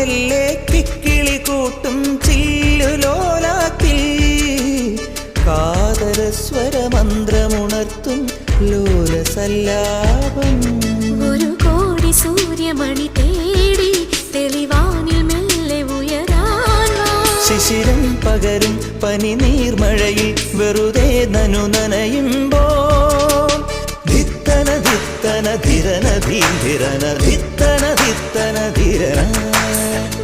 മെല്ലെ കിക്കിളി കൂട്ടും ചില്ലുലോലാക്കിൽ കാതരസ്വരമന്ത്രമുണർത്തും ലോലസല്ലാപം. ഒരു കോടി സൂര്യമണി തേടി തെളിവാനിൽ മെല്ലെ ഉയരാൻ ശിശിരം പകരും പനി നീർമഴയിൽ വെറുതെ നനു നനയുമ്പോ ധിത്തന ധിത്തന ധിരന ധീരന ധിത്തന ധിത്തന ധിരന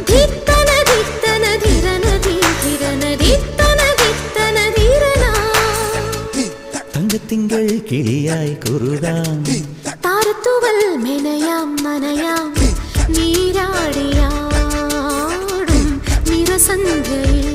ധിത്തന ധിത്തന ധിരന ധീരന ധിത്തന ധിത്തന ധിരന. തങ്കത്തിങ്കൾ കിളിയായി കുറുകാം താരത്തുവൽ മെനയാം നനയാം നീരാടിയാടും നിറസന്ധ്യയിൽ.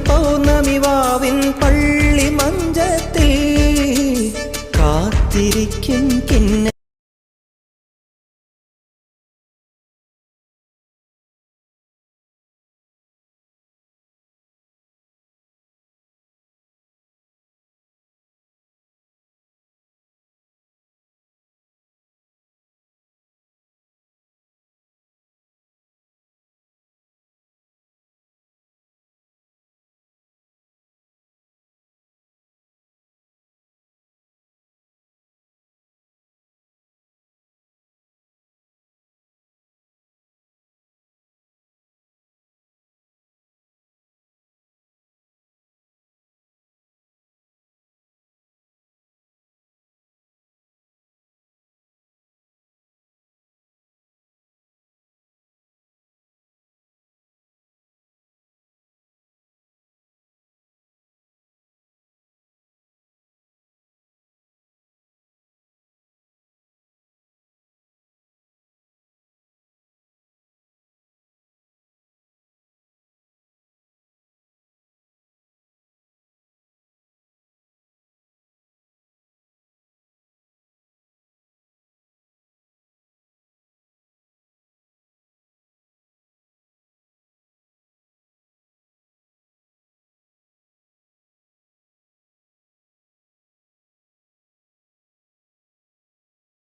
പൗർണമിവാവിൻ പള്ളി മഞ്ചത്തിൽ കാത്തിരിക്കും കിന്ന